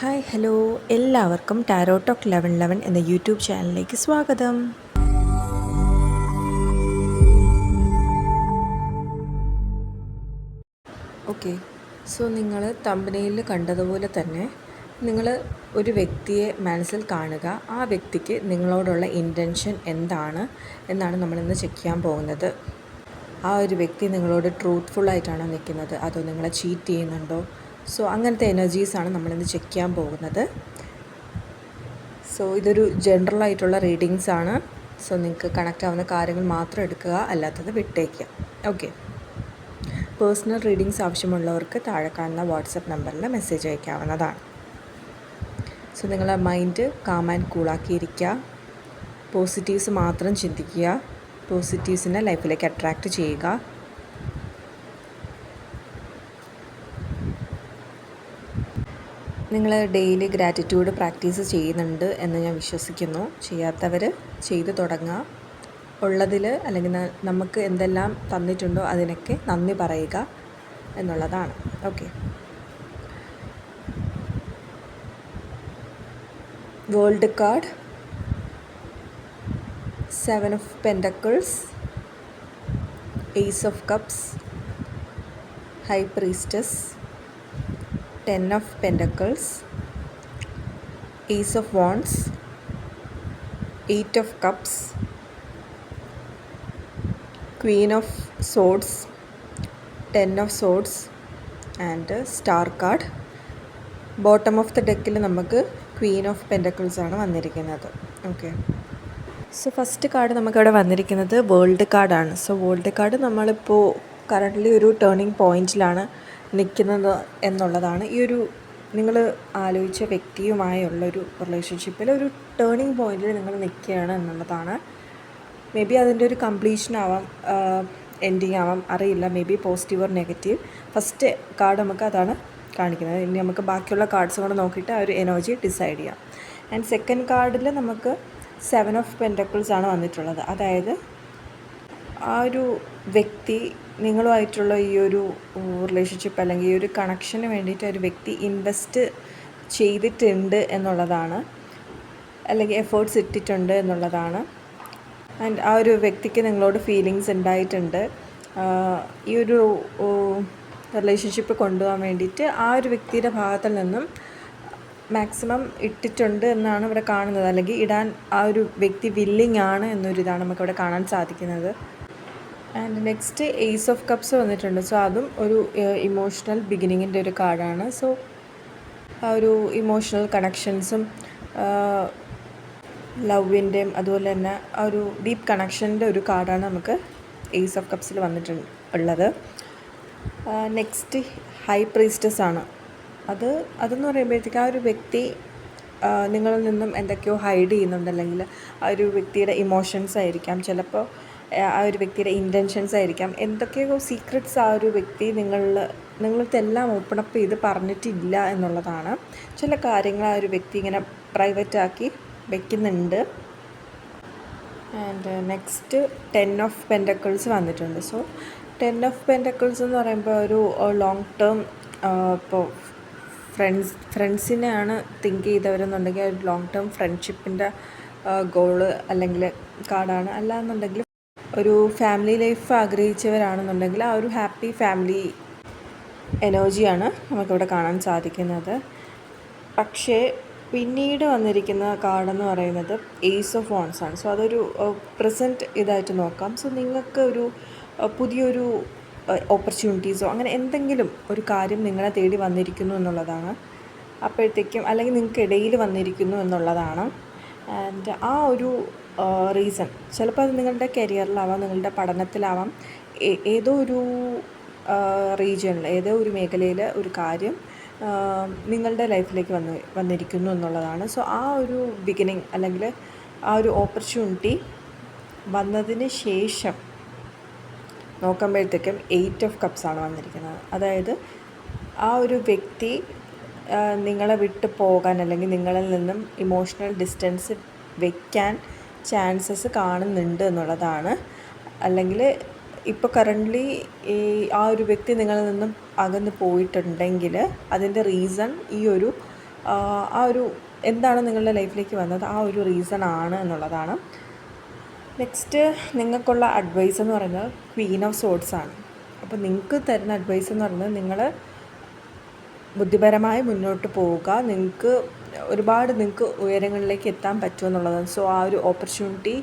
Hi hello എല്ലാവർക്കും tarot talk 1111 എന്ന YouTube ചാനലിലേക്ക് സ്വാഗതം. ഓക്കെ, സോ നിങ്ങൾ തമ്പനെയിൽ കണ്ടതുപോലെ തന്നെ നിങ്ങൾ ഒരു വ്യക്തിയെ മനസ്സിൽ കാണുക. ആ വ്യക്തിക്ക് നിങ്ങളോടുള്ള ഇൻറ്റൻഷൻ എന്താണ് എന്നാണ് നമ്മളിന്ന് ചെക്ക് ചെയ്യാൻ പോകുന്നത്. ആ ഒരു വ്യക്തി നിങ്ങളോട് ട്രൂത്ത്ഫുള്ളായിട്ടാണോ നിൽക്കുന്നത്, അതോ നിങ്ങളെ ചീറ്റ് ചെയ്യുന്നുണ്ടോ? സോ അങ്ങനത്തെ എനർജീസാണ് നമ്മളിന്ന് ചെക്ക് ചെയ്യാൻ പോകുന്നത്. സോ ഇതൊരു ജനറൽ ആയിട്ടുള്ള റീഡിങ്സ് ആണ്. സോ നിങ്ങൾക്ക് കണക്റ്റ് ആവുന്ന കാര്യങ്ങൾ മാത്രം എടുക്കുക, അല്ലാത്തത് വിട്ടേക്കുക. ഓക്കെ, പേഴ്സണൽ റീഡിങ്സ് ആവശ്യമുള്ളവർക്ക് താഴെ കാണുന്ന വാട്സപ്പ് നമ്പറിൽ മെസ്സേജ് അയക്കാവുന്നതാണ്. സോ നിങ്ങളെ മൈൻഡ് കാം ആൻഡ് കൂളാക്കിയിരിക്കുക. പോസിറ്റീവ്സ് മാത്രം ചിന്തിക്കുക. പോസിറ്റീവ്സിനെ ലൈഫിലേക്ക് അട്രാക്റ്റ് ചെയ്യുക. നിങ്ങൾ ഡെയിലി ഗ്രാറ്റിറ്റ്യൂഡ് പ്രാക്ടീസ് ചെയ്യുന്നുണ്ട് എന്ന് ഞാൻ വിശ്വസിക്കുന്നു. ചെയ്യാത്തവർ ചെയ്തു തുടങ്ങുക. ഉള്ളതിൽ അല്ലെങ്കിൽ നമുക്ക് എന്തെല്ലാം തന്നിട്ടുണ്ടോ അതിനൊക്കെ നന്ദി പറയുക എന്നുള്ളതാണ്. Okay, world card, 7 of Pentacles, Ace of Cups, High Priestess, 10 of Pentacles, Ace of Wands, 8 of Cups, Queen of Swords, 10 of Swords and Star card. Bottom of the ഡെക്കിൽ നമുക്ക് ക്വീൻ ഓഫ് പെൻറ്റക്കിൾസ് ആണ് വന്നിരിക്കുന്നത്. Okay, so first card നമുക്കവിടെ വന്നിരിക്കുന്നത് world കാർഡാണ്. So world card നമ്മളിപ്പോൾ currently ഒരു turning പോയിൻറ്റിലാണ് നിൽക്കുന്നത് എന്നുള്ളതാണ്. ഈ ഒരു നിങ്ങൾ ആലോചിച്ച വ്യക്തിയുമായുള്ളൊരു റിലേഷൻഷിപ്പിൽ ഒരു ടേണിംഗ് പോയിൻറ്റിൽ നിങ്ങൾ നിൽക്കുകയാണ് എന്നുള്ളതാണ്. മേ ബി അതിൻ്റെ ഒരു കംപ്ലീഷൻ ആവാം, എൻഡിങ് ആവാം, അറിയില്ല. May be positive or negative. First card നമുക്ക് അതാണ് കാണിക്കുന്നത്. ഇനി നമുക്ക് ബാക്കിയുള്ള കാർഡ്സ് കൂടെ നോക്കിയിട്ട് ആ ഒരു എനർജി ഡിസൈഡ് ചെയ്യാം. ആൻഡ് സെക്കൻഡ് കാർഡിൽ നമുക്ക് 7 of Pentacles ആണ് വന്നിട്ടുള്ളത്. അതായത് ആ ഒരു വ്യക്തി നിങ്ങളുമായിട്ടുള്ള ഈ ഒരു റിലേഷൻഷിപ്പ് അല്ലെങ്കിൽ ഈ ഒരു കണക്ഷന് വേണ്ടിയിട്ട് ഒരു വ്യക്തി ഇൻവെസ്റ്റ് ചെയ്തിട്ടുണ്ട് എന്നുള്ളതാണ്, അല്ലെങ്കിൽ എഫേർട്സ് ഇട്ടിട്ടുണ്ട് എന്നുള്ളതാണ്. ആൻഡ് ആ ഒരു വ്യക്തിക്ക് നിങ്ങളോട് ഫീലിങ്സ് ഉണ്ടായിട്ടുണ്ട്. ഈ ഒരു റിലേഷൻഷിപ്പ് കൊണ്ടുപോകാൻ വേണ്ടിയിട്ട് ആ ഒരു വ്യക്തിയുടെ ഭാഗത്തിൽ നിന്നും മാക്സിമം ഇട്ടിട്ടുണ്ട് എന്നാണ് ഇവിടെ കാണുന്നത്, അല്ലെങ്കിൽ ഇടാൻ ആ ഒരു വ്യക്തി വില്ലിങ് ആണ് എന്നൊരിതാണ് നമുക്കിവിടെ കാണാൻ സാധിക്കുന്നത്. And next ace of cups വന്നിട്ടുണ്ട്. സോ അതും ഒരു ഇമോഷണൽ ബിഗിനിങ്ങിൻ്റെ ഒരു കാർഡാണ്. സോ ആ ഒരു ഇമോഷണൽ കണക്ഷൻസും ലവിൻ്റെയും അതുപോലെ തന്നെ ആ ഒരു ഡീപ്പ് കണക്ഷൻ്റെ ഒരു കാർഡാണ് നമുക്ക് ഏസ് ഓഫ് കപ്സിൽ വന്നിട്ടുള്ളത്. നെക്സ്റ്റ് ഹൈ പ്രീസ്റ്റസ് ആണ്. അതെന്ന് പറയുമ്പോഴത്തേക്ക് ആ ഒരു വ്യക്തി നിങ്ങളിൽ നിന്നും എന്തൊക്കെയോ ഹൈഡ് ചെയ്യുന്നുണ്ട്, അല്ലെങ്കിൽ ആ ഒരു വ്യക്തിയുടെ ഇമോഷൻസ് ആയിരിക്കാം, ചിലപ്പോൾ ആ ഒരു വ്യക്തിയുടെ ഇൻറ്റൻഷൻസ് ആയിരിക്കാം, എന്തൊക്കെയോ സീക്രറ്റ്സ് ആ ഒരു വ്യക്തി നിങ്ങളടുത്തെല്ലാം ഓപ്പൺ അപ്പ് ചെയ്ത് പറഞ്ഞിട്ടില്ല എന്നുള്ളതാണ്. ചില കാര്യങ്ങൾ ആ ഒരു വ്യക്തി ഇങ്ങനെ പ്രൈവറ്റാക്കി വെക്കുന്നുണ്ട്. ആൻഡ് നെക്സ്റ്റ് 10 of Pentacles വന്നിട്ടുണ്ട്. സോ 10 of Pentacles എന്ന് പറയുമ്പോൾ ഒരു ലോങ് ടേം, ഇപ്പോൾ ഫ്രണ്ട്സിനെയാണ് തിങ്ക് ചെയ്തവരെന്നുണ്ടെങ്കിൽ ഒരു ലോങ് ടേം ഫ്രണ്ട്ഷിപ്പിൻ്റെ ഗോള് അല്ലെങ്കിൽ കാർഡാണ്. അല്ലാന്നുണ്ടെങ്കിൽ ഒരു ഫാമിലി ലൈഫ് ആഗ്രഹിച്ചവരാണെന്നുണ്ടെങ്കിൽ ആ ഒരു ഹാപ്പി ഫാമിലി എനർജിയാണ് നമുക്കിവിടെ കാണാൻ സാധിക്കുന്നത്. പക്ഷേ പിന്നീട് വന്നിരിക്കുന്ന കാർഡെന്ന് പറയുന്നത് ഏസ് ഓഫ് വാൺസ് ആണ്. സോ അതൊരു പ്രസൻറ്റ് ഇതായിട്ട് നോക്കാം. സോ നിങ്ങൾക്ക് ഒരു പുതിയൊരു ഓപ്പർച്യൂണിറ്റീസോ അങ്ങനെ എന്തെങ്കിലും ഒരു കാര്യം നിങ്ങളെ തേടി വന്നിരിക്കുന്നു എന്നുള്ളതാണ്. അപ്പോഴത്തേക്കും അല്ലെങ്കിൽ നിങ്ങൾക്ക് ഇടയിൽ വന്നിരിക്കുന്നു എന്നുള്ളതാണ്. ആൻഡ് ആ ഒരു റീസൺ ചിലപ്പോൾ അത് നിങ്ങളുടെ കരിയറിലാവാം, നിങ്ങളുടെ പഠനത്തിലാവാം, ഏതോ ഒരു റീജിയണിൽ, ഏതോ ഒരു മേഖലയിൽ ഒരു കാര്യം നിങ്ങളുടെ ലൈഫിലേക്ക് വന്നിരിക്കുന്നു എന്നുള്ളതാണ്. സോ ആ ഒരു ബിഗിനിങ് അല്ലെങ്കിൽ ആ ഒരു ഓപ്പർച്യൂണിറ്റി വന്നതിന് ശേഷം നോക്കുമ്പോഴത്തേക്കും 8 of Cups ആണ് വന്നിരിക്കുന്നത്. അതായത് ആ ഒരു വ്യക്തി നിങ്ങളെ വിട്ട് പോകാൻ അല്ലെങ്കിൽ നിങ്ങളിൽ നിന്നും ഇമോഷണൽ ഡിസ്റ്റൻസ് വയ്ക്കാൻ ചാൻസസ് കാണുന്നുണ്ട് എന്നുള്ളതാണ്. അല്ലെങ്കിൽ ഇപ്പോൾ കറൻ്റ്ലി ആ ഒരു വ്യക്തി നിങ്ങളിൽ നിന്നും അകന്ന് പോയിട്ടുണ്ടെങ്കിൽ അതിൻ്റെ റീസൺ ഈ ഒരു ആ ഒരു എന്താണ് നിങ്ങളുടെ ലൈഫിലേക്ക് വന്നത്, ആ ഒരു റീസൺ ആണ് എന്നുള്ളതാണ്. നെക്സ്റ്റ് നിങ്ങൾക്കുള്ള അഡ്വൈസ് എന്ന് പറയുന്നത് ക്വീൻ ഓഫ് സോഡ്സ് ആണ്. അപ്പോൾ നിങ്ങൾക്ക് തരുന്ന അഡ്വൈസ് എന്ന് പറയുന്നത് നിങ്ങൾ ബുദ്ധിപരമായി മുന്നോട്ട് പോവുക, നിങ്ങൾക്ക് ഉയരങ്ങളിലേക്ക് എത്താൻ പറ്റുമെന്നുള്ളതാണ്. സോ ആ ഒരു ഓപ്പർച്യൂണിറ്റി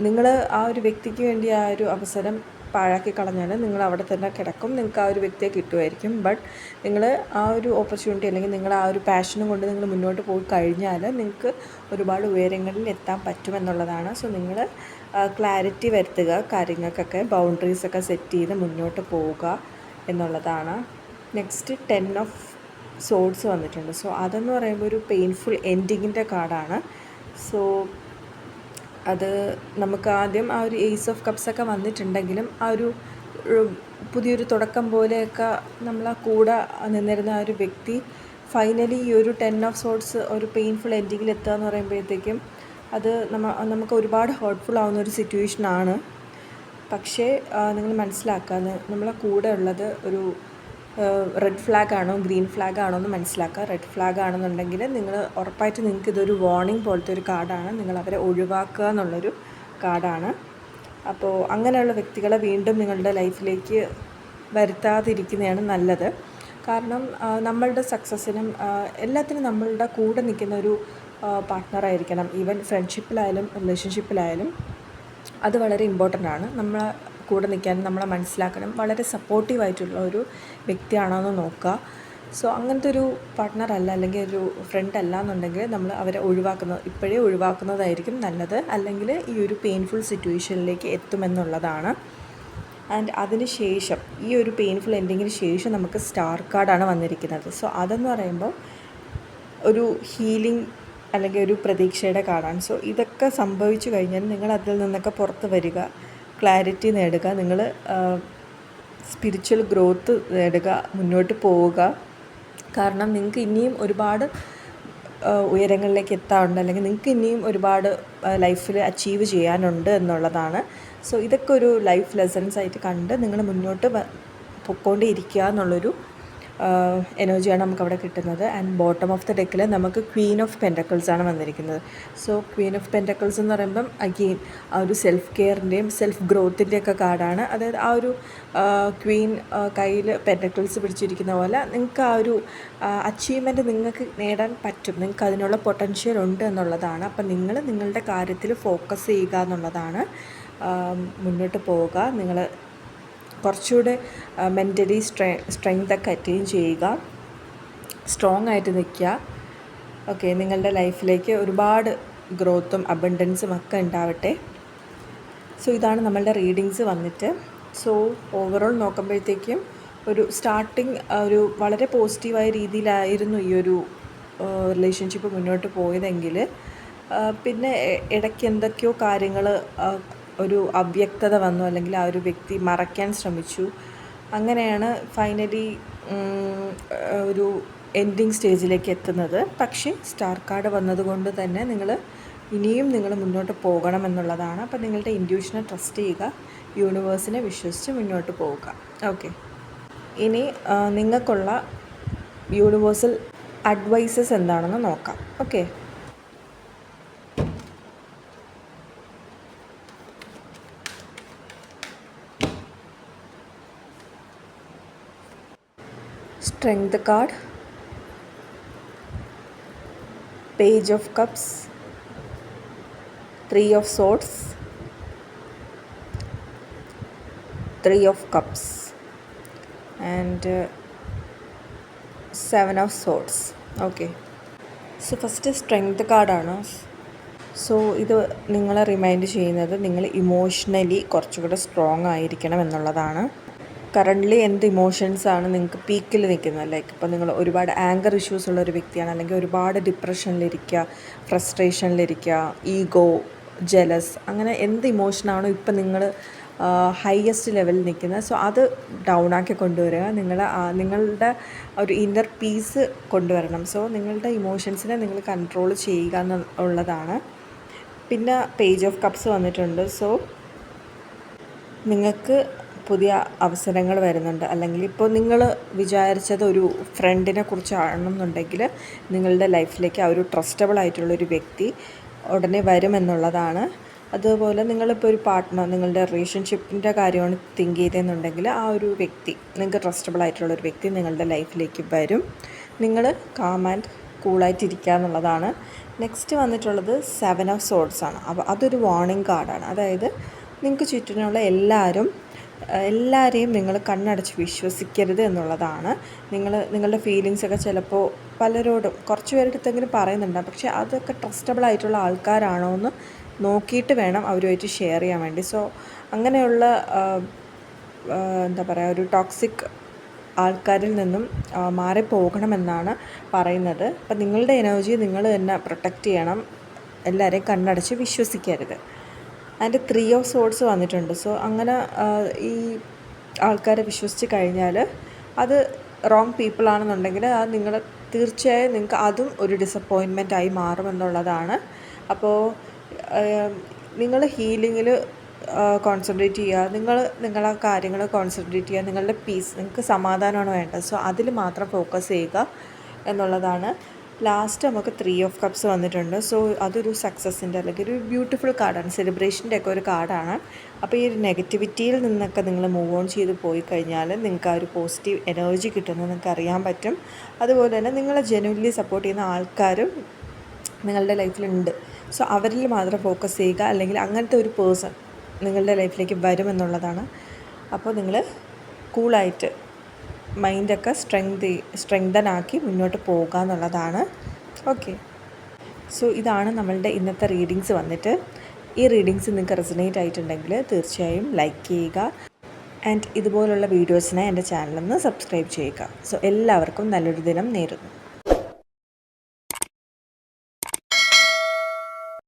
നിങ്ങൾ ആ ഒരു വ്യക്തിക്ക് വേണ്ടി ആ ഒരു അവസരം പാഴാക്കി കളഞ്ഞാൽ നിങ്ങൾ അവിടെ തന്നെ കിടക്കും, നിങ്ങൾക്ക് ആ ഒരു വ്യക്തിയെ കിട്ടുമായിരിക്കും. ബട്ട് നിങ്ങൾ ആ ഒരു ഓപ്പർച്യൂണിറ്റി അല്ലെങ്കിൽ നിങ്ങൾ ആ ഒരു പാഷനും കൊണ്ട് നിങ്ങൾ മുന്നോട്ട് പോയി കഴിഞ്ഞാൽ നിങ്ങൾക്ക് ഒരുപാട് ഉയരങ്ങളിൽ എത്താൻ പറ്റുമെന്നുള്ളതാണ്. സോ നിങ്ങൾ ക്ലാരിറ്റി വരുത്തുക, കാര്യങ്ങൾക്കൊക്കെ ബൗണ്ടറീസൊക്കെ സെറ്റ് ചെയ്ത് മുന്നോട്ട് പോവുക എന്നുള്ളതാണ്. നെക്സ്റ്റ് 10 ഓഫ് സോഡ്സ് വന്നിട്ടുണ്ട്. സോ അതെന്ന് പറയുമ്പോൾ ഒരു പെയിൻഫുൾ എൻഡിങ്ങിൻ്റെ കാർഡാണ്. സോ അത് നമുക്ക് ആദ്യം ആ ഒരു ഏസ് ഓഫ് കപ്സൊക്കെ വന്നിട്ടുണ്ടെങ്കിലും ആ ഒരു പുതിയൊരു തുടക്കം പോലെയൊക്കെ നമ്മളെ കൂടെ നിന്നിരുന്ന ആ ഒരു വ്യക്തി ഫൈനലി ഈ ഒരു 10 ഓഫ് സോഡ്സ് ഒരു പെയിൻഫുൾ എൻഡിങ്ങിൽ എത്തുക എന്ന് പറയുമ്പോഴത്തേക്കും അത് നമുക്ക് ഒരുപാട് ഹേർട്ട്ഫുൾ ആവുന്ന ഒരു സിറ്റുവേഷനാണ്. പക്ഷേ നിങ്ങൾ മനസ്സിലാക്കുക, നമ്മളെ കൂടെ ഉള്ളത് ഒരു റെഡ് ഫ്ലാഗ് ആണോ ഗ്രീൻ ഫ്ലാഗ് ആണോ എന്ന് മനസ്സിലാക്കുക. റെഡ് ഫ്ലാഗ് ആണെന്നുണ്ടെങ്കിൽ നിങ്ങൾ ഉറപ്പായിട്ട് നിങ്ങൾക്ക് ഇതൊരു വാർണിംഗ് പോലത്തെ ഒരു കാർഡാണ്, നിങ്ങൾ അവരെ ഒഴിവാക്കുക എന്നുള്ളൊരു കാർഡാണ്. അപ്പോൾ അങ്ങനെയുള്ള വ്യക്തികളെ വീണ്ടും നിങ്ങളുടെ ലൈഫിലേക്ക് വരുത്താതിരിക്കുന്നതാണ് നല്ലത്. കാരണം നമ്മളുടെ സക്സസ്സിനും എല്ലാത്തിനും നമ്മളുടെ കൂടെ നിൽക്കുന്ന ഒരു പാർട്ട്ണറായിരിക്കണം. ഈവൻ ഫ്രണ്ട്ഷിപ്പിലായാലും റിലേഷൻഷിപ്പിലായാലും അത് വളരെ ഇമ്പോർട്ടൻ്റ് ആണ്. നമ്മളെ കൂടെ നിൽക്കാനും നമ്മളെ മനസ്സിലാക്കാനും വളരെ സപ്പോർട്ടീവായിട്ടുള്ള ഒരു വ്യക്തിയാണോ എന്ന് നോക്കുക. സോ അങ്ങനത്തെ ഒരു പാർട്ട്ണർ അല്ല അല്ലെങ്കിൽ ഒരു ഫ്രണ്ട് അല്ല എന്നുണ്ടെങ്കിൽ നമ്മൾ അവരെ ഇപ്പോഴേ ഒഴിവാക്കുന്നതായിരിക്കും നല്ലത്, അല്ലെങ്കിൽ ഈ ഒരു പെയിൻഫുൾ സിറ്റുവേഷനിലേക്ക് എത്തുമെന്നുള്ളതാണ്. ആൻഡ് അതിന് ശേഷം ഈ ഒരു പെയിൻഫുൾ എൻഡിങ്ങിന് ശേഷം നമുക്ക് സ്റ്റാർ കാർഡാണ് വന്നിരിക്കുന്നത്. സോ അതെന്ന് പറയുമ്പോൾ ഒരു ഹീലിംഗ് അല്ലെങ്കിൽ ഒരു പ്രതീക്ഷയുടെ കാർഡാണ്. സോ ഇതൊക്കെ സംഭവിച്ചു കഴിഞ്ഞാൽ നിങ്ങൾ അതിൽ നിന്നൊക്കെ പുറത്ത് വരിക, ക്ലാരിറ്റി നേടുക, നിങ്ങൾ സ്പിരിച്വൽ ഗ്രോത്ത് നേടുക, മുന്നോട്ട് പോവുക. കാരണം നിങ്ങൾക്ക് ഇനിയും ഒരുപാട് ഉയരങ്ങളിലേക്ക് എത്താറുണ്ട്, അല്ലെങ്കിൽ നിങ്ങൾക്ക് ഇനിയും ഒരുപാട് ലൈഫിൽ അച്ചീവ് ചെയ്യാനുണ്ട് എന്നുള്ളതാണ്. സോ ഇതൊക്കെ ഒരു ലൈഫ് ലെസൺസ് ആയിട്ട് കണ്ട് നിങ്ങൾ മുന്നോട്ട് പൊയ്ക്കൊണ്ടേയിരിക്കുക എന്നുള്ളൊരു എനർജിയാണ് നമുക്കവിടെ കിട്ടുന്നത്. ആൻഡ് ബോട്ടം ഓഫ് ദ ഡെക്കിൽ നമുക്ക് ക്വീൻ ഓഫ് പെൻറ്റക്കിൾസ് ആണ് വന്നിരിക്കുന്നത്. സോ ക്വീൻ ഓഫ് പെൻറ്റക്കിൾസ് എന്ന് പറയുമ്പം അഗെയിൻ ആ ഒരു സെൽഫ് കെയറിൻ്റെയും സെൽഫ് ഗ്രോത്തിൻ്റെയൊക്കെ കാർഡാണ്. അതായത് ആ ഒരു ക്വീൻ കയ്യിൽ പെൻറ്റക്കിൾസ് പിടിച്ചിരിക്കുന്ന പോലെ നിങ്ങൾക്ക് ആ ഒരു അച്ചീവ്മെൻറ്റ് നിങ്ങൾക്ക് നേടാൻ പറ്റും, നിങ്ങൾക്ക് അതിനുള്ള പൊട്ടൻഷ്യൽ ഉണ്ട് എന്നുള്ളതാണ്. അപ്പം നിങ്ങൾ നിങ്ങളുടെ കാര്യത്തിൽ ഫോക്കസ് ചെയ്യുക എന്നുള്ളതാണ്. മുന്നോട്ട് പോവുക, നിങ്ങൾ കുറച്ചുകൂടെ മെൻ്റലി സ്ട്രെങ്തൊക്കെ അറ്റൈൻ ചെയ്യുക, സ്ട്രോങ് ആയിട്ട് നിൽക്കുക. ഓക്കെ, നിങ്ങളുടെ ലൈഫിലേക്ക് ഒരുപാട് ഗ്രോത്തും അബണ്ടൻസും ഒക്കെ ഉണ്ടാവട്ടെ. സോ ഇതാണ് നമ്മളുടെ റീഡിങ്സ് വന്നിട്ട്. സോ ഓവറോൾ നോക്കുമ്പോഴത്തേക്കും ഒരു സ്റ്റാർട്ടിങ് ഒരു വളരെ പോസിറ്റീവായ രീതിയിലായിരുന്നു ഈ ഒരു റിലേഷൻഷിപ്പ് മുന്നോട്ട് പോയതെങ്കിൽ പിന്നെ ഇടയ്ക്ക് എന്തൊക്കെയോ കാര്യങ്ങൾ ഒരു അവ്യക്തത വന്നു, അല്ലെങ്കിൽ ആ ഒരു വ്യക്തി മറയ്ക്കാൻ ശ്രമിച്ചു. അങ്ങനെയാണ് ഫൈനലി ഒരു എൻഡിങ് സ്റ്റേജിലേക്ക് എത്തുന്നത്. പക്ഷേ സ്റ്റാർ കാർഡ് വന്നതുകൊണ്ട് തന്നെ നിങ്ങൾ മുന്നോട്ട് പോകണമെന്നുള്ളതാണ്. അപ്പോൾ നിങ്ങളുടെ ഇൻറ്റ്യൂഷനെ ട്രസ്റ്റ് ചെയ്യുക, യൂണിവേഴ്സിനെ വിശ്വസിച്ച് മുന്നോട്ട് പോവുക. ഓക്കെ, ഇനി നിങ്ങൾക്കുള്ള യൂണിവേഴ്സൽ അഡ്വൈസസ് എന്താണെന്ന് നോക്കാം. Okay, Strength card, Page of Cups, 3 of Swords, 3 of Cups and 7 of Swords. Okay, so first Strength കാർഡാണ്. സോ ഇത് നിങ്ങളെ റിമൈൻഡ് ചെയ്യുന്നത് നിങ്ങൾ ഇമോഷണലി കുറച്ചുകൂടെ സ്ട്രോങ് ആയിരിക്കണം എന്നുള്ളതാണ്. കറൻ്റ്ലി എന്ത് ഇമോഷൻസാണ് നിങ്ങൾക്ക് പീക്കിൽ നിൽക്കുന്നത്? ലൈക്ക് ഇപ്പോൾ നിങ്ങൾ ഒരുപാട് ആങ്കർ ഇഷ്യൂസ് ഉള്ള ഒരു വ്യക്തിയാണ്, അല്ലെങ്കിൽ ഒരുപാട് ഡിപ്രഷനിലിരിക്കുക, ഫ്രസ്ട്രേഷനിലിരിക്കുക, ഈഗോ, ജലസ്, അങ്ങനെ എന്ത് ഇമോഷനാണോ ഇപ്പം നിങ്ങൾ ഹയസ്റ്റ് ലെവലിൽ നിൽക്കുന്നത്, സോ അത് ഡൗൺ ആക്കി കൊണ്ടുവരിക. നിങ്ങളുടെ ഒരു ഇന്നർ പീസ് കൊണ്ടുവരണം. സോ നിങ്ങളുടെ ഇമോഷൻസിനെ നിങ്ങൾ കൺട്രോൾ ചെയ്യുക എന്നുള്ളതാണ്. പിന്നെ പേജ് ഓഫ് കപ്സ് വന്നിട്ടുണ്ട്. സോ നിങ്ങൾക്ക് പുതിയ അവസരങ്ങൾ വരുന്നുണ്ട്. അല്ലെങ്കിൽ ഇപ്പോൾ നിങ്ങൾ വിചാരിച്ചത് ഒരു ഫ്രണ്ടിനെ കുറിച്ചാണെന്നുണ്ടെങ്കിൽ നിങ്ങളുടെ ലൈഫിലേക്ക് ആ ഒരു ട്രസ്റ്റബിൾ ആയിട്ടുള്ളൊരു വ്യക്തി ഉടനെ വരുമെന്നുള്ളതാണ്. അതുപോലെ നിങ്ങളിപ്പോൾ ഒരു പാർട്ട്ണർ, നിങ്ങളുടെ റിലേഷൻഷിപ്പിൻ്റെ കാര്യമാണ് തിങ്ക് ചെയ്തതെന്നുണ്ടെങ്കിൽ ആ ഒരു വ്യക്തി, നിങ്ങൾക്ക് ട്രസ്റ്റബിൾ ആയിട്ടുള്ളൊരു വ്യക്തി നിങ്ങളുടെ ലൈഫിലേക്ക് വരും. നിങ്ങൾ കാം ആൻഡ് കൂളായിട്ടിരിക്കുക എന്നുള്ളതാണ്. നെക്സ്റ്റ് വന്നിട്ടുള്ളത് 7 ഓഫ് സോർഡ്സ് ആണ്. അപ്പോൾ അതൊരു വാർണിംഗ് കാർഡാണ്. അതായത് നിങ്ങൾക്ക് ചുറ്റിനുള്ള എല്ലാവരെയും നിങ്ങൾ കണ്ണടച്ച് വിശ്വസിക്കരുത് എന്നുള്ളതാണ്. നിങ്ങളുടെ ഫീലിങ്സൊക്കെ ചിലപ്പോൾ പലരോടും കുറച്ച് പേരുടെ അടുത്തെങ്കിലും പറയുന്നുണ്ടാകും. പക്ഷേ അതൊക്കെ ട്രസ്റ്റബിൾ ആയിട്ടുള്ള ആൾക്കാരാണോ എന്ന് നോക്കിയിട്ട് വേണം അവരുമായിട്ട് ഷെയർ ചെയ്യാൻ വേണ്ടി. സോ അങ്ങനെയുള്ള എന്താ പറയുക, ഒരു ടോക്സിക് ആൾക്കാരിൽ നിന്നും മാറിപ്പോകണമെന്നാണ് പറയുന്നത്. അപ്പം നിങ്ങളുടെ എനർജി നിങ്ങൾ തന്നെ പ്രൊട്ടക്റ്റ് ചെയ്യണം. എല്ലാവരെയും കണ്ണടച്ച് വിശ്വസിക്കരുത്. അതിൻ്റെ 3 ഓഫ് സോർഡ്സ് വന്നിട്ടുണ്ട്. സോ അങ്ങനെ ഈ ആൾക്കാരെ വിശ്വസിച്ച് കഴിഞ്ഞാൽ അത് റോങ് പീപ്പിൾ ആണെന്നുണ്ടെങ്കിൽ അത് നിങ്ങൾ തീർച്ചയായും നിങ്ങൾക്ക് അതും ഒരു ഡിസപ്പോയിൻമെൻറ്റായി മാറുമെന്നുള്ളതാണ്. അപ്പോൾ നിങ്ങൾ ഹീലിങ്ങിൽ കോൺസെൻട്രേറ്റ് ചെയ്യുക. നിങ്ങളെ കാര്യങ്ങൾ കോൺസെൻട്രേറ്റ് ചെയ്യുക. നിങ്ങളുടെ പീസ്, നിങ്ങൾക്ക് സമാധാനമാണ് വേണ്ടത്. സോ അതിൽ മാത്രം ഫോക്കസ് ചെയ്യുക എന്നുള്ളതാണ്. ലാസ്റ്റ് നമുക്ക് 3 ഓഫ് കപ്സ് വന്നിട്ടുണ്ട്. സോ അതൊരു സക്സസ്സിൻ്റെ അല്ലെങ്കിൽ ഒരു ബ്യൂട്ടിഫുൾ കാർഡാണ്, സെലിബ്രേഷൻ്റെ ഒക്കെ ഒരു കാർഡാണ്. അപ്പോൾ ഈ ഒരു നെഗറ്റിവിറ്റിയിൽ നിന്നൊക്കെ നിങ്ങൾ മൂവ് ഓൺ ചെയ്ത് പോയി കഴിഞ്ഞാൽ നിങ്ങൾക്ക് ആ ഒരു പോസിറ്റീവ് എനർജി കിട്ടുന്നത് നിങ്ങൾക്ക് അറിയാൻ പറ്റും. അതുപോലെ തന്നെ നിങ്ങളെ ജെന്യുവൻലി സപ്പോർട്ട് ചെയ്യുന്ന ആൾക്കാരും നിങ്ങളുടെ ലൈഫിലുണ്ട്. സോ അവരിൽ മാത്രം ഫോക്കസ് ചെയ്യുക. അല്ലെങ്കിൽ അങ്ങനത്തെ ഒരു പേഴ്സൺ നിങ്ങളുടെ ലൈഫിലേക്ക് വരുമെന്നുള്ളതാണ്. അപ്പോൾ നിങ്ങൾ കൂളായിട്ട് മൈൻഡൊക്കെ സ്ട്രെങ്തൻ ആക്കി മുന്നോട്ട് പോകുക എന്നുള്ളതാണ്. ഓക്കെ, സോ ഇതാണ് നമ്മളുടെ ഇന്നത്തെ റീഡിങ്സ് വന്നിട്ട്. ഈ റീഡിങ്സ് നിങ്ങൾക്ക് റെസൊനേറ്റ് ആയിട്ടുണ്ടെങ്കിൽ തീർച്ചയായും ലൈക്ക് ചെയ്യുക. ആൻഡ് ഇതുപോലുള്ള വീഡിയോസിനെ എൻ്റെ ചാനലൊന്ന് സബ്സ്ക്രൈബ് ചെയ്യുക. സോ എല്ലാവർക്കും നല്ലൊരു ദിനം നേരുന്നു.